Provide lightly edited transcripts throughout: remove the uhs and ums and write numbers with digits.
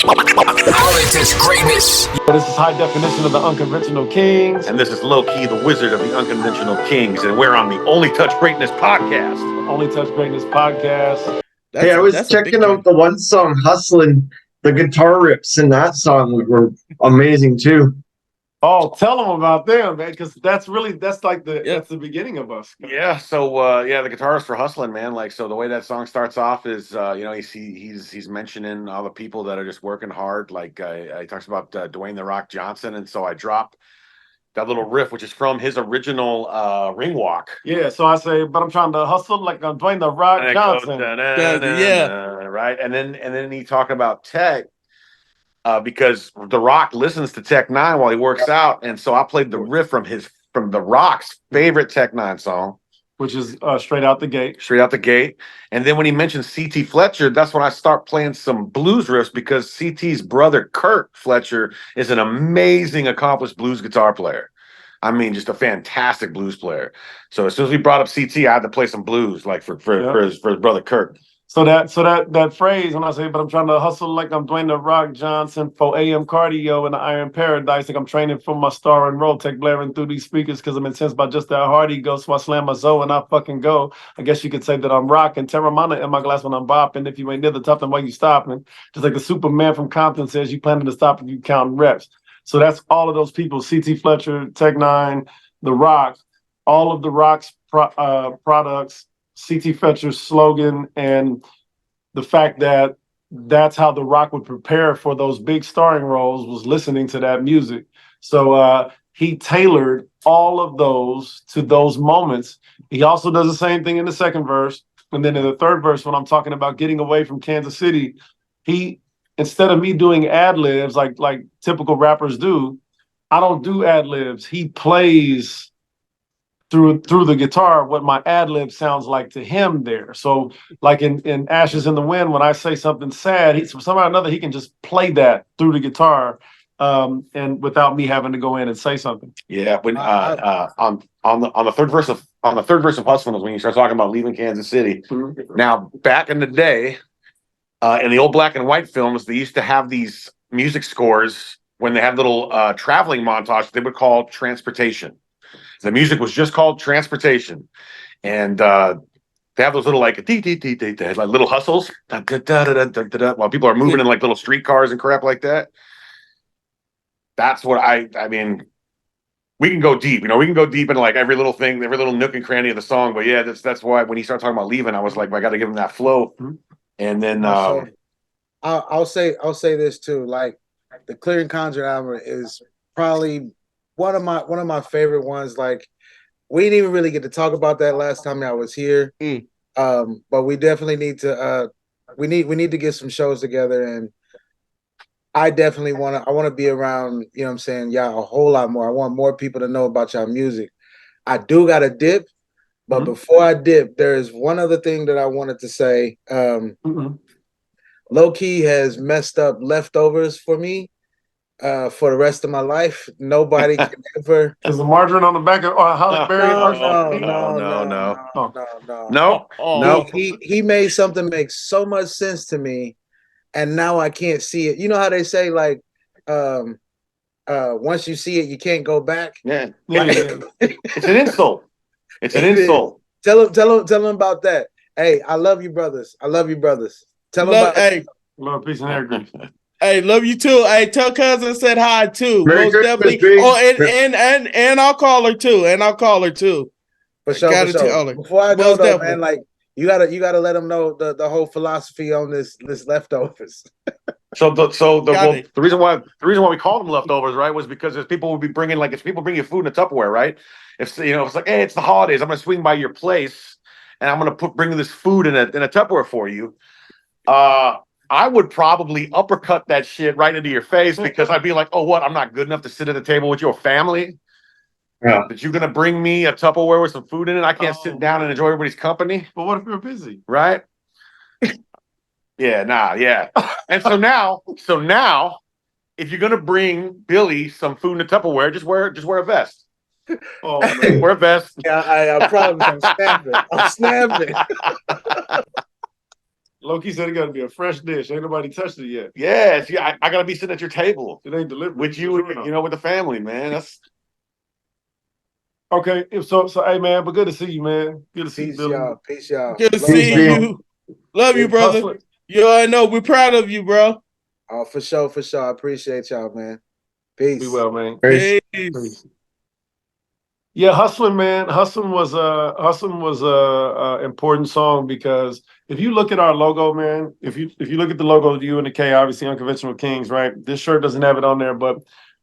Only touch greatness. This is high definition of the Unconventional Kingz. And this is Low Key, the wizard of the Unconventional Kingz. And we're on the Only Touch Greatness podcast. Only Touch Greatness podcast. Hey, I was checking out the one song, Hustlin'. The guitar rips in that song were amazing too. Oh, tell them about them, man, because that's like that's the beginning of us. Yeah. So the guitarist for Hustlin', man. Like, so the way that song starts off is he's mentioning all the people that are just working hard. Like he talks about Dwayne the Rock Johnson, and so I dropped that little riff, which is from his original Ring Walk. Yeah. So I say, but I'm trying to hustle like I'm Dwayne the Rock Johnson. Right. And then he talked about Tech. Because The Rock listens to Tech N9ne while he works out, and so I played the riff from The Rock's favorite Tech N9ne song, which is Straight Out the Gate. Straight Out the Gate. And then when he mentioned C.T. Fletcher, that's when I start playing some blues riffs because C.T.'s brother Kurt Fletcher is an amazing, accomplished blues guitar player. I mean, just a fantastic blues player. So as soon as we brought up C.T., I had to play some blues, like for his brother Kurt. So that phrase, when I say, but I'm trying to hustle like I'm Dwayne the Rock Johnson for AM cardio in the Iron Paradise, like I'm training for my star and roll, tech blaring through these speakers because I'm incensed by just that hard ego, so I slam my Zoe and I fucking go. I guess you could say that I'm rocking Terramana in my glass when I'm bopping. If you ain't near the top, then why you stopping? Just like the Superman from Compton says, you planning to stop if you counting reps. So that's all of those people, C.T. Fletcher, Tech N9ne, The Rock, all of The Rock's products, C.T. Fletcher's slogan, and the fact that that's how The Rock would prepare for those big starring roles was listening to that music. So he tailored all of those to those moments. He also does the same thing in the second verse. And then in the third verse, when I'm talking about getting away from Kansas City, he, instead of me doing ad libs like typical rappers do, I don't do ad libs. He plays through the guitar what my ad lib sounds like to him there. So like in Ashes in the Wind, when I say something sad, somehow or another he can just play that through the guitar and without me having to go in and say something. Yeah, when on the third verse of Hustlin' is when you start talking about leaving Kansas City. Mm-hmm. Now, back in the day, in the old black and white films, they used to have these music scores when they had little traveling montage they would call transportation. The music was just called Transportation, and they have those little like little hustles while people are moving in like little streetcars and crap like that. That's what I mean. We can go deep, we can go deep into like every little thing, every little nook and cranny of the song. But yeah, that's why when he started talking about leaving, I was like, I got to give him that flow. And then I'll say this too. Like the Clear and Conjure album is probably one of my favorite ones. Like we didn't even really get to talk about that last time I was here. But we definitely need to we need to get some shows together, and I definitely want to be around, you know what I'm saying, y'all a whole lot more. I want more people to know about y'all music. I do got to dip, but before I dip, there is one other thing that I wanted to say. Low Key has messed up leftovers for me. For the rest of my life, nobody can ever. Is the margarine on the back of Holly Berry? No. He made something make so much sense to me, and now I can't see it. You know how they say like, once you see it, you can't go back. Yeah. It's an insult. It's an insult. Tell him about that. Hey, I love you, brothers. Tell him about. Hey, love, peace, and hair grease. Hey, love you too. Hey, tell cousin said hi too. Merry Most definitely. Oh, and I'll call her too. For sure. Before I go though, man, like you gotta let them know the whole philosophy on this leftovers. So the reason why we called them leftovers, right, was because if people bring you food in a Tupperware, right? If it's like, hey, it's the holidays, I'm gonna swing by your place and I'm gonna bring this food in a Tupperware for you. I would probably uppercut that shit right into your face because I'd be like, oh, what? I'm not good enough to sit at a table with your family? Yeah. That you're going to bring me a Tupperware with some food in it? I can't sit down and enjoy everybody's company? But what if you're busy? Right? Yeah. And so now, if you're going to bring Billy some food in a Tupperware, just wear a vest. Oh, man. Wear a vest. Yeah, I promise I'm snapping. Loki said it got to be a fresh dish. Ain't nobody touched it yet. Yes, yeah, I gotta be sitting at your table It ain't delivered with you, with the family, man. That's okay. So, hey, man, but good to see you, man. Good to see you, Peace, Billy. y'all. Peace, y'all. Good to Love see y'all. you. Love you, brother. Hustling. You I know we're proud of you, bro. Oh, for sure, for sure. I appreciate y'all, man. Peace. Be well, man. Peace. Yeah, hustling, man. Hustling was a important song because if you look at our logo, man, if you look at the logo, the U and the K, obviously Unconventional Kingz, right? This shirt doesn't have it on there, but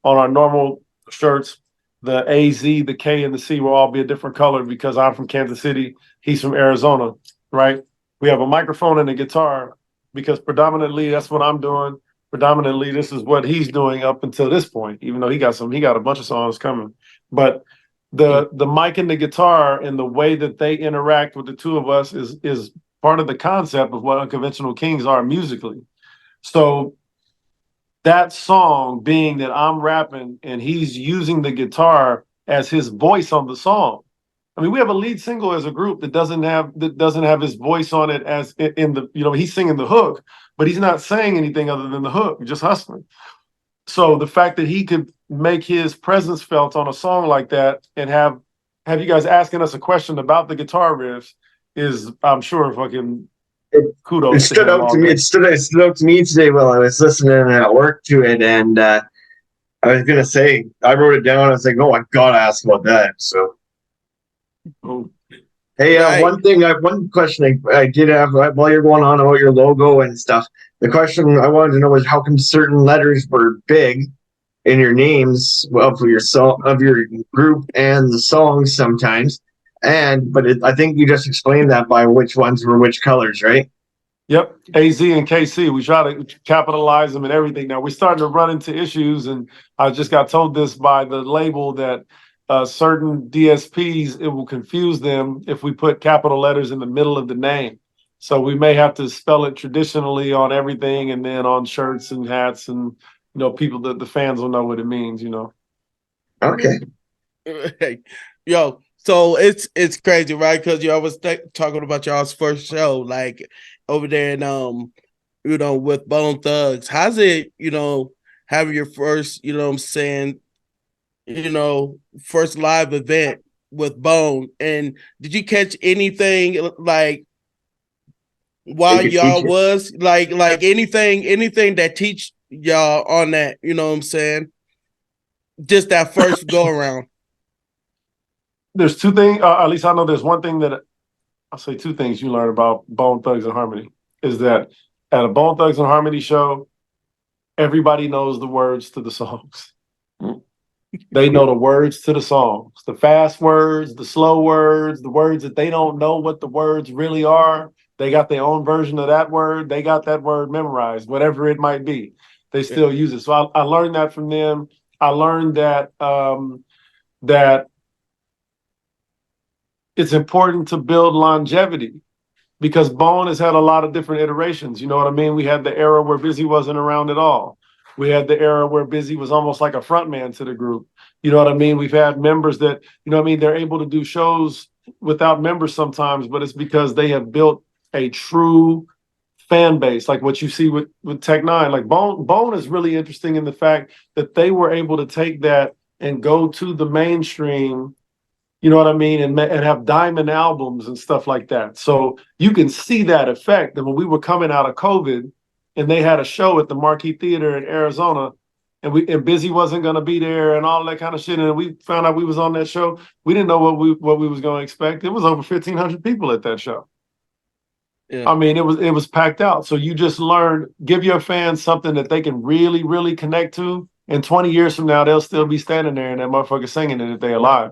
on our normal shirts, the AZ, the K, and the C will all be a different color because I'm from Kansas City, he's from Arizona, right? We have a microphone and a guitar because predominantly that's what I'm doing. Predominantly, this is what he's doing up until this point, even though he got a bunch of songs coming. But the mic and the guitar and the way that they interact with the two of us is part of the concept of what Unconventional Kingz are musically. So that song being that I'm rapping and he's using the guitar as his voice on the song. I mean, we have a lead single as a group that doesn't have his voice on it as in the, he's singing the hook, but he's not saying anything other than the hook, just hustling. So the fact that he could make his presence felt on a song like that and have you guys asking us a question about the guitar riffs is, I'm sure, fucking kudos. It stood out to me. It stood out to me today while I was listening at work to it, and I was gonna say I wrote it down. I was like, "Oh, I gotta ask about that." So, hey, Right. one question I did have while you're going on about your logo and stuff. The question I wanted to know was how come certain letters were big in your names of your group and the songs sometimes, I think you just explained that by which ones were which colors, right? Yep, AZ and KC. We try to capitalize them and everything. Now we're starting to run into issues, and I just got told this by the label that certain DSPs, it will confuse them if we put capital letters in the middle of the name. So we may have to spell it traditionally on everything, and then on shirts and hats, and people that the fans will know what it means. Okay. Yo, so it's crazy, right? Because I was talking about y'all's first show, like over there in with Bone Thugs. How's it, having your first, I'm saying, first live event with Bone? And did you catch anything like while y'all was like anything that teach y'all on that? You know what I'm saying? Just that first go around. There's two things. At least I know there's one thing that I'll say. Two things you learn about Bone Thugs and Harmony is that at a Bone Thugs and Harmony show, everybody knows the words to the songs. They know the words to the songs, the fast words, the slow words, the words that they don't know what the words really are. They got their own version of that word. They got that word memorized, whatever it might be. They still use it. So I learned that from them. I learned that that it's important to build longevity because Bone has had a lot of different iterations. You know what I mean? We had the era where Busy wasn't around at all. We had the era where Busy was almost like a front man to the group. You know what I mean? We've had members that, they're able to do shows without members sometimes, but it's because they have built a true fan base, like what you see with Tech N9ne. Like Bone is really interesting in the fact that they were able to take that and go to the mainstream, you know what I mean, and have diamond albums and stuff like that. So you can see that effect. And when we were coming out of COVID, and they had a show at the Marquee Theater in Arizona, and Busy wasn't going to be there and all that kind of shit. And we found out we was on that show. We didn't know what we was going to expect. It was over 1,500 people at that show. Yeah. I mean, it was packed out. So you just learn, give your fans something that they can really, really connect to. And 20 years from now, they'll still be standing there and that motherfucker singing it if they're alive.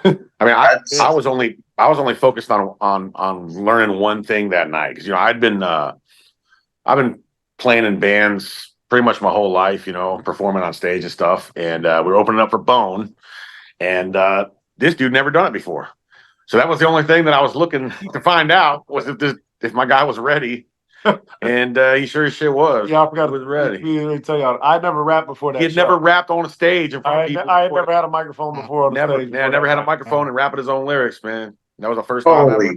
I mean, I was only focused on learning one thing that night because I've been playing in bands pretty much my whole life, performing on stage and stuff. And we were opening up for Bone, and this dude never done it before. So that was the only thing that I was looking to find out was if my guy was ready. And he sure as shit was. Yeah, I forgot he was ready. Let me tell y'all, I never rapped before that. He had never rapped on a stage in front of people. I had never had a microphone before on the stage. Yeah, never had a microphone and rapping his own lyrics, man. That was the first time ever.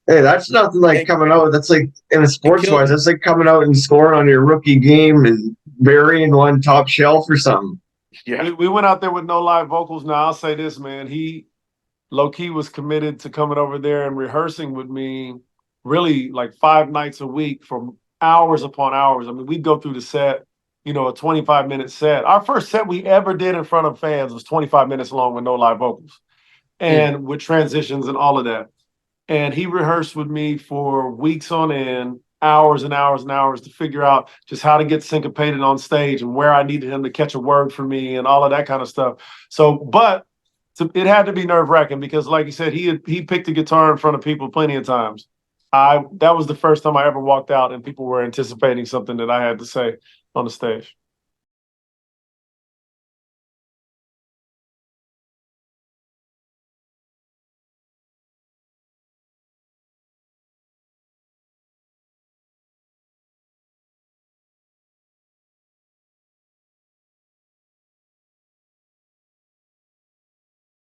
Hey, that's nothing like coming out. That's like in a sports killed wise, me. that's like coming out and scoring on your rookie game and burying one top shelf or something. Yeah. We went out there with no live vocals. Now I'll say this, man. He low key was committed to coming over there and rehearsing with me, really like 5 nights a week for hours upon hours. I mean, we'd go through the set, a 25-minute set. Our first set we ever did in front of fans was 25 minutes long with no live vocals, and with transitions and all of that. And he rehearsed with me for weeks on end, hours and hours and hours to figure out just how to get syncopated on stage and where I needed him to catch a word for me and all of that kind of stuff. So, but it had to be nerve-wracking because, like you said, he picked the guitar in front of people plenty of times. That was the first time I ever walked out and people were anticipating something that I had to say on the stage.